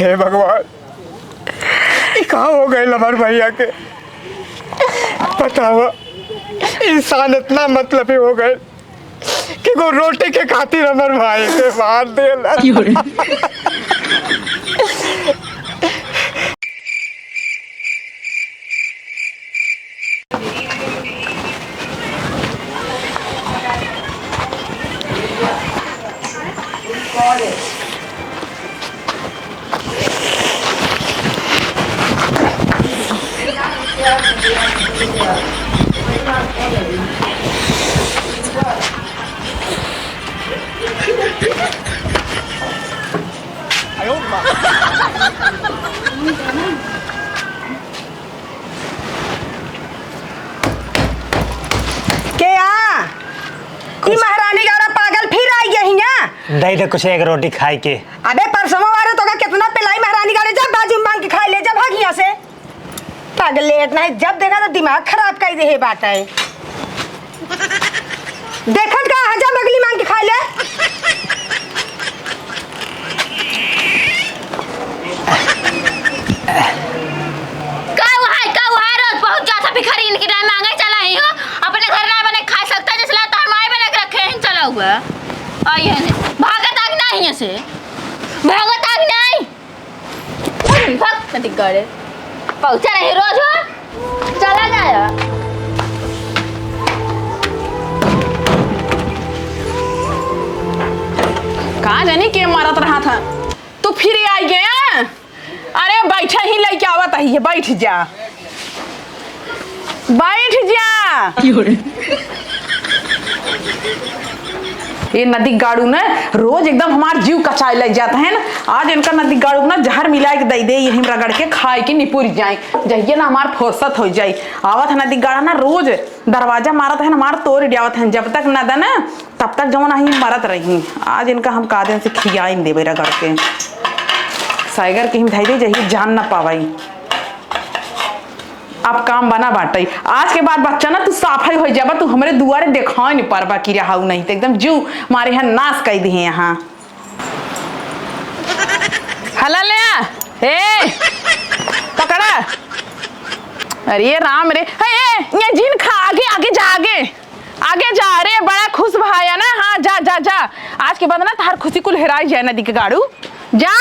हे भगवान, कहाँ हो गए हमारे भैया के? बताओ, इंसान इतना मतलबी हो गए कि वो रोटी के खातिर हमारे भाई के मार दे। महारानी गाड़ा पागल फिर आई यही ना। दही दे कुछ एक रोटी खाई के। अबे परसों वाले तो का कितना पिलाई महारानी गाड़ी, जब बाजू मांग के खा ले, जब भागिया से पागल लेट नहीं, जब देखा तो दिमाग खराब कर दे बात है। देखत का जब अगली मांग के खा ले। बहुत ज्यादा भिखारी इनकी राय मांगे चला ही हो, अपने घर ना बने खा सकता जिसला तार माई बने के रखे हैं चला हुआ। आइए ने भागत आग नहीं है से, भागत आग नहीं भाग नदी करे पहुंचा नहीं रोज हो चला गया। कहाँ जानी के मारत रहा था तू फिर आई गया। अरे बैठा ही लेके आवत है, बैठ जा बैठ जा। ये नदी गाड़ू ना रोज एकदम हमार जीव कचाए लग जाता है ना। आज इनका नदी गाड़ू ना जहर मिला के दे दे, यही रगड़ के खाए के निपुर जाए, जहिए ना हमार फुर्सत हो जाए। आवत है नदी गाड़ा ना रोज दरवाजा मारत है ना, हमार तोड़ दियावत है। जब तक न ना तब तक जो नहीं मरत रही। आज इनका हम का दिन से खियाई दे रगड़ के साइगर के धई दे, जही जान ना पावाई। अब काम बना बाटे, आज के बाद बच्चा ना तू साफाई हो जाबा, तू हमरे दुआरे देखा नहीं पारबा कि रहाऊ नहीं तो एकदम जीव मारे यहाँ नाश कर दिए। यहाँ हला ले हे पकड़ा। अरे राम रे, ये जिन खा आगे आगे जा, आगे जा रे, बड़ा खुश भाया ना। हाँ जा जा जा, आज के बाद ना तार खुशी कुल हेराई जाए नदी के गाड़ू जा।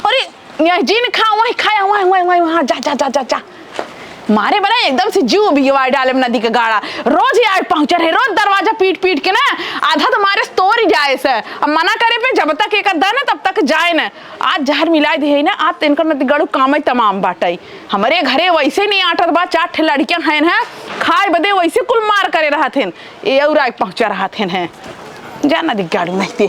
अरे ये जिन खा वही खाया वहाँ जा जा जा जा जा। मारे बना एकदम से जीव भी डाले नदी का गाड़ा, रोज ही आज पहुंचा रहे, रोज दरवाजा पीट पीट के ना आधा तो मारे तोड़ जाए से। अब मना करे पे जब तक एक अद्धा ना तब तक जाए ना। आज जहर मिला दे ना, आज इनका नदी गाड़ू काम ही तमाम बाटे। हमारे घरे वैसे नहीं आटत बा, 4 लड़कियां हैं ना खाए बदे वैसे कुल मार करे रहा थे, ये और आग पहुंचा रहा थे हैं। जा नदी गाड़ू नहीं पे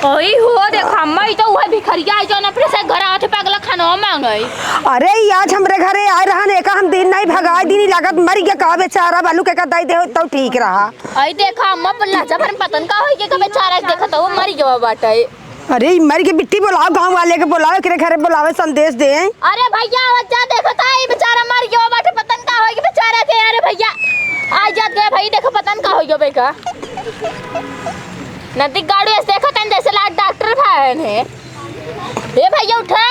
ओई हो देखा मई तो वह भिखारिया जो अपने से घर आते पागल खाना मांगे। अरे आज हमरे घरे आए रहा ने का हम दिन नहीं भगाए, दिन लागत मर गया का बेचारा बालू के का दई दे तो ठीक रहा। आई देखा अम्मा पल्ला जबर पतन का होई के बेचारा देखा तो वो मर गया बाटे। अरे मर के बिट्टी बुलाओ, गांव वाले के बुलाओ, के घरे बुलावे संदेश दे। अरे भैया बच्चा देखो ता ये बेचारा मर गया बाटे, पतन का होई के बेचारा के। अरे भैया आज जात गए भाई, देखो पतन का होई गयो बेका नदी गाड़ी ऐसे देखो तन जैसे लाट डॉक्टर भाई है। ए भैया उठा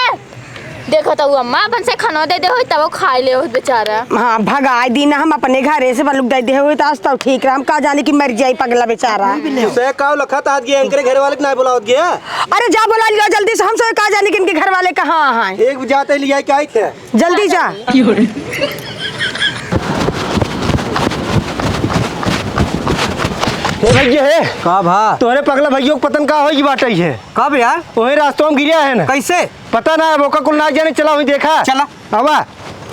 देखो तो अम्मा अपन से खाना दे दे हो तब वो खा ले हो बेचारा। हां भगाए दिन हम अपने घरे से बलुक दे दे हो तो आज तो ठीक रहा, हम का जाने की मर जाई पगला बेचारा। से का लखा ता गया इनके घर वाले के ना बुलावत गया। अरे जा बुला लिया जल्दी से, हम से का जाने कि इनके घर वाले कहां हैं। एक जाते लिया क्या थे, जल्दी जा। भैया है का भा तोहरे पगला भैया को पतन का होगी बाटे है कब यार वही रास्तों में गिरा है ना कैसे पता ना है मौका कुल ना जाने चला हुई देखा चला हवा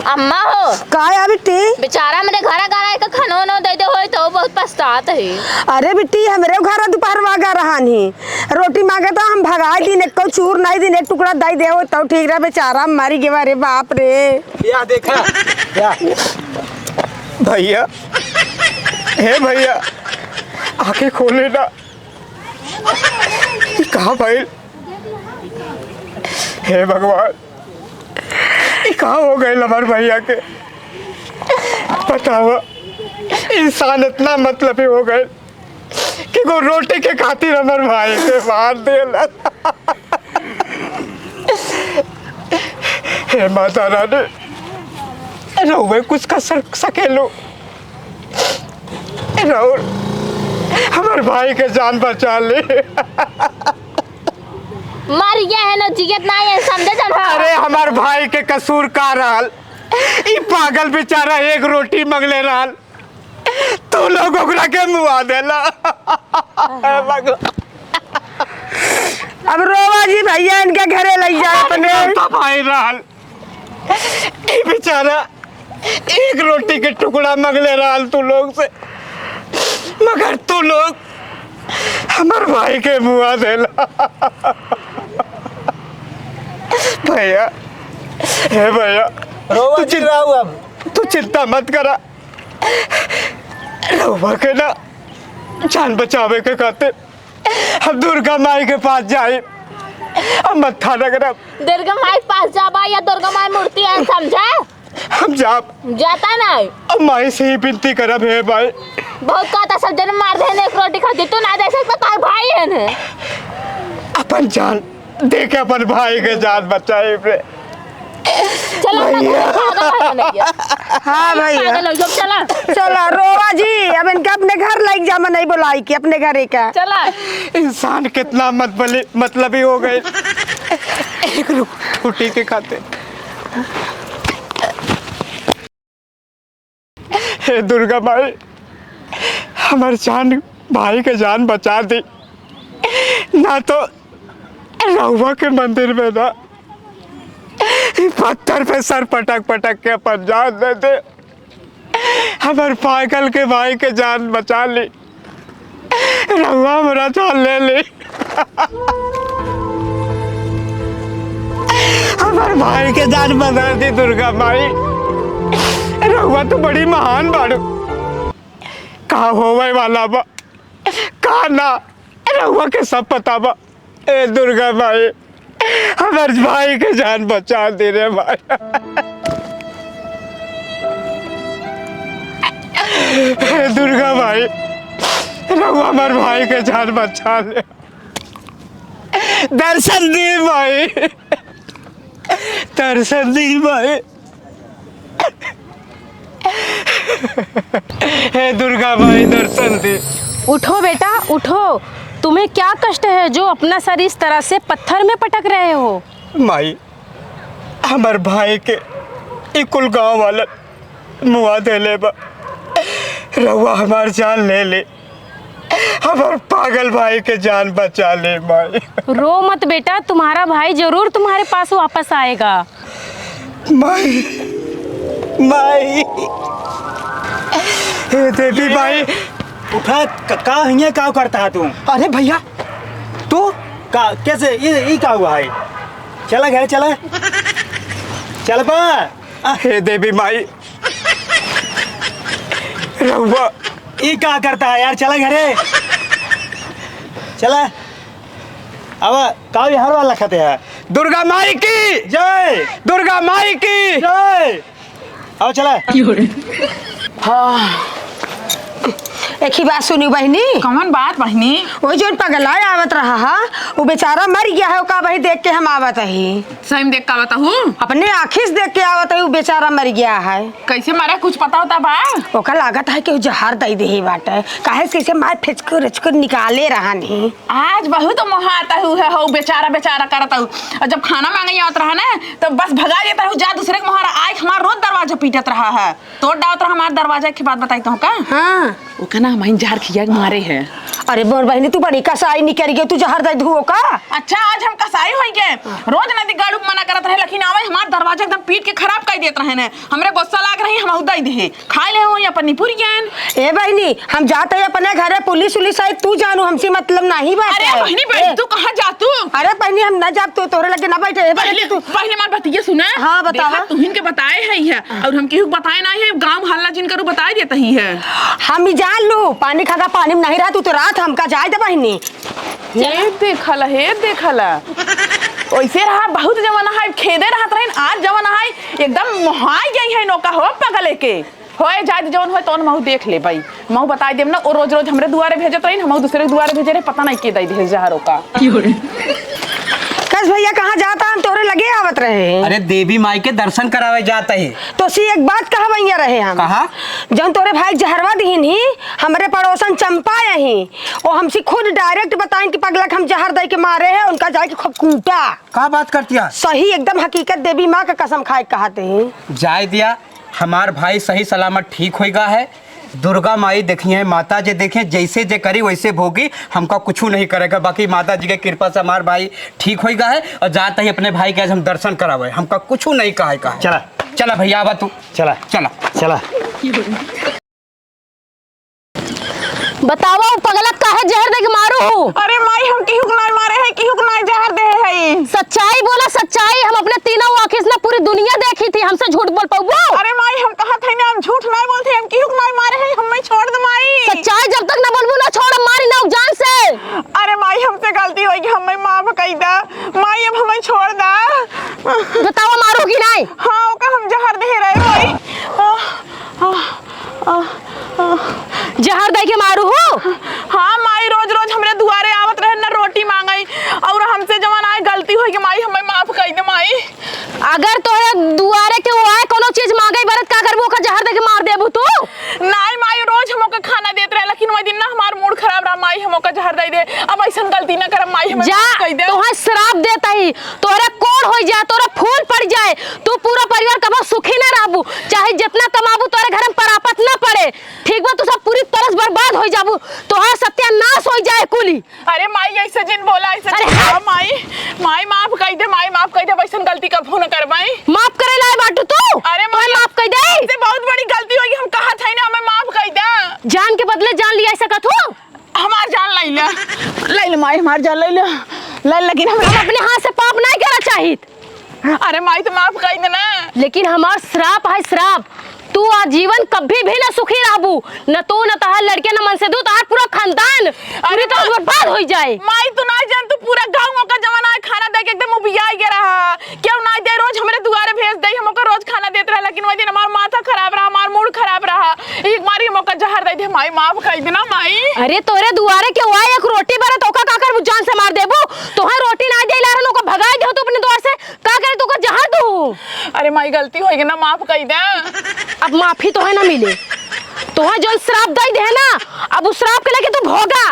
अम्मा हो का है बिट्टी? बेचारा मेरे घर घर का खानो न दे दे होई तो बहुत पछतात है। अरे बिट्टी हमरे घर दोपहर मांगा रहानी रोटी मांगे तो हम भगा दिन एक चूर नहीं दिन एक टुकड़ा दई दे तो ठीक रहा बेचारा मारी के बारे बाप रे। या देखा या भैया हे भैया आंखें खोले ना। कहाँ भाई? हे भगवान कहाँ हो गए हमारे भैया के? बताओ इंसान इतना मतलबी हो गए कि वो रोटी के खातिर हमारे भाई के मार देला। हे माता रानी रहुए कुछ कर सकेलो राहुल हमारे भाई के जान बचा ले। मर गया है ना जिगत नहीं है समझे जन। अरे हमारे भाई के कसूर का रहल ई पागल बेचारा एक रोटी मंगले रहल तो लोग ओकरा के मुआ देला। अब रोवा जी भैया इनके घरे लग जाए अपने भाई रहल ई बेचारा एक रोटी के टुकड़ा मंगले रहल तू लोग से मगर तू लोग हमारे भाई के मुआ देला। भैया हे भैया तू चिंता मत करा रहुआ के ना जान बचावे के खातिर हम दुर्गा माई के पास जाए अब मत्था रगड़ा। दुर्गा माई पास जाबा या दुर्गा माई मूर्ति है समझा? हम जाता नहीं अब माई से ही विनती करब हे भाई। बहुत कहता सब जन मार देने एक रोटी खाती तू ना दे सकता तार भाई है ने अपन जान दे के अपन भाई के जान बचाए रे। चलो हाँ भैया चला चला रोवा जी अब इनके अपने घर लग जा नहीं बुलाई के अपने घर का चला। इंसान कितना मतलबी हो गए एक रोटी के खाते। हे दुर्गा माई हमारे जान भाई के जान बचा दी ना तो रहुआ के मंदिर में ना पत्थर पे सर पटक पटक के अपन जान दे दे। हमारे पागल के भाई के जान बचा ली रहुआ मेरा जान ले ली। हमारे भाई के जान बचा दी दुर्गा माई। रहुआ तो बड़ी महान बाड़ू कहा होवे वाला बा कहा ना रहुआ के सब पता बा। ए दुर्गा माई हमारे भाई के जान बचा दे रे भाई। ए दुर्गा माई रहुआ हमारे भाई के जान बचा ले दर्शन दी भाई दर्शन दी भाई। हे दुर्गा माई दर्शन दे। उठो बेटा उठो, तुम्हें क्या कष्ट है जो अपना सर इस तरह से पत्थर में पटक रहे हो? माई हमार भाई के इकुल गांव वाला मुआ दे ले बा रहुआ हमार जान ले ले हमार पागल भाई के जान बचा ले माई। रो मत बेटा, तुम्हारा भाई जरूर तुम्हारे पास वापस आएगा। माई माई हे देवी भाई उठा का हिया का करता है तू? अरे भैया तू का कैसे ये का हुआ है? चला घर चला चल बा। हे देवी माई रहुआ ये का करता है यार? चला घरे चला। अब का हर वाला खाते हैं। दुर्गा माई की जय, दुर्गा माई की जय। आओ चला। एक ही बात सुनी बहनी। कौन बात बहनी? वो जो पगला आवत रहा है वो बेचारा मर गया है का वही देख के हम आवत ही। सही में देख का बता हूँ अपने आँखी से देख के आवत है वो बेचारा मर गया है। कैसे मारा कुछ पता होता बा? ओका लागत है कि वो जहर दे दे बाटे काहे से कैसे मार फिचको रचको निकाले रहा नहीं। आज बहुत मोहा आता है हो बेचारा बेचारा करता हूँ। और जब खाना मांगे आवत रहा ना तो बस भगा देता हूँ जा दूसरे के मोहरा। आज हमारा रोज दरवाजा पीटत रहा है, तोड़ डावत रहा हमारा दरवाजा की बात बताई तो का। हाँ वो कहना हम जहर खिया के मारे हैं। अरे मोर बहनी तू बड़ी कसाई निकल गई, तू जहर दे धुओ का। अच्छा आज हम कसाई होई के रोज नदी गाड़ू मना करत रहे, लेकिन आवे हमार दरवाजा एकदम पीट के खराब कर देत रहे ने। हमरे गुस्सा लाग रही, हम उदाई दे खा ले हो या पन्नी पूरी ज्ञान। ए बहनी हम जाते हैं अपने घरे, पुलिस उलिस आई, तू जानू हमसे मतलब नहीं बात। अरे बहनी बैठ, तू कहां जा तू? अरे बहनी हम ना जाब तो तोरे लगे ना बैठे। पहले मार बात ये सुना। हाँ बतावा। तू हिन के बताए है और हम केहू बताए नहीं है, गांव हल्ला जिन करू बताए देता ही है। हम ही जान लू पानी खागा पानी में नहीं रहा, तू तो रात हमका जाए दे बहनी। हे देखला वैसे रहा बहुत जमाना है, खेदे रहत रहे। आज जमाना है एकदम मोहाई गई है नौका हो पगले के होए जाए जवन होए तौन महू देख ले भाई। महू बताई देम ना, ओ रोज रोज हमरे दुआरे भेजत रही, हम दूसरे दुआरे भेजे रहे, पता नहीं के दई दे जहरों का। कस भैया कहाँ जाता हम तोरे लगे आवत रहे। अरे देवी माई के दर्शन करावे जाता है। तो सी एक बात कहा भैया रहे हम। कहा? जब तोरे भाई जहरवा दीन ही हमारे पड़ोसन चंपा यही वो हमसे खुद डायरेक्ट बताएं कि पगलक हम जहर दे के मारे हैं, उनका जाए के खूब कूटा। का बात करती है? सही एकदम हकीकत देवी माँ का कसम खाए कहते हैं। जाए दिया हमार भाई सही सलामत ठीक होगा है। दुर्गा माई देखिए, माता जी देखिए, जैसे जे करी वैसे भोगी, हमका कुछ नहीं करेगा। बाकी माता जी के कृपा से हमार भाई ठीक होगा है और जाता ही अपने भाई के आज हम दर्शन करावे, हमका कुछ नहीं कहा। चला चला भैया आवा तू, चला चला चला। बतावा पगलत काहे जहर दे के मारो हो? अरे माई हम केहू के नहीं मारे है, केहू के नहीं जहर दे है। सच्चाई बोला, सच्चाई। हम अपने तीनों आंखें से पूरी दुनिया देखी थी, हमसे झूठ बोल पाऊँ? अरे माई हम कहा थे ना, हम झूठ नहीं बोलते, हम केहू के नहीं मारे हैं, हमें छोड़ दे माई। सच्चाई जब तक न बोलबू ना छोड़, मारी ना जान से। अरे माई हमसे गलती होगी, हमें माफ कर दा माई, अब हमें छोड़ दा। बतावा मारो कि नहीं? हाँ ओका हम जहर दे रहे माई। जहर दे के मारू हो? हाँ माई रोज रोज हमरे दुआरे आवत रहे ना, रोटी मांगई और हमसे जवन आए गलती होगी माई, हमें माफ कर दे माई। अगर तोरे दुआरे के वो आए कोनो चीज मांगई बरत का करबो का जहर दे के मार देबू तू? नहीं माई रोज हमको खाना देत रहे, लेकिन वही दिन ना हमार मूड खराब रहा माई, हमको जहर दे दे। अब ऐसा गलती ना कर माई, हमें जा माफ कर दे। तोहा श्राप देता ही तोरा कोड़ हो जाए, तोरा फूल पड़ जाए, तू पूरा परिवार कबो सुखी ना रहबू, चाहे जितना कमाबू तोरे घर में परापत ना पड़े, ठीक बा? तू सब पूरी तरह बर्बाद हो जाबू, तोहार सत्यानाश हो जाए कुली। अरे माई ऐसे जिन बोला ऐसे माई माई माफ कर दे माई, माफ कर दे, वैसा गलती कब न कर माई। माफ करे लाए बाटू तू? अरे माई माफ कर दे, से बहुत बड़ी गलती होगी, हम कहा था ना, हमें माफ कर दे। जान के बदले जान लिया सकत हो? हमार जान ले ले माई, हमार जान ले ले, लेकिन हम अपने हाथ से पाप नहीं करना चाहिए। अरे माई तो माफ कर दे ना। लेकिन हमार श्राप है, श्राप। तू आजीवन कभी भी ना सुखी रहबू, न तू न तहार लड़के न मन से दू, तहार पूरा खानदान पूरी तरह बर्बाद हो जाए। माई तू ना जान, तू पूरा गांव का जमाना है खाना दे के एकदम उबिया गया रहा, क्यों ना दे रोज हमरे दुआरे भेज दे, हमको रोज खाना देते रहा, लेकिन वही दिन हमार माथा खराब रहा, हमार मूड खराब रहा, एक बारी हमको जहर दे दे माई, माफ कर देना माई। अरे तोरे दुआरे के हुआ एक रोटी बरे तो का कर जान से मार देबू, तोहार रोटी ना दे लारन को भगाई दे तू अपने द्वार से, का करे तू को जहर दू? अरे माई गलती होगी ना, माफ कर दे। अब माफी तो है ना मिले, तो है जो श्राप दे ना, अब उस श्राप के लेके तू भोगा।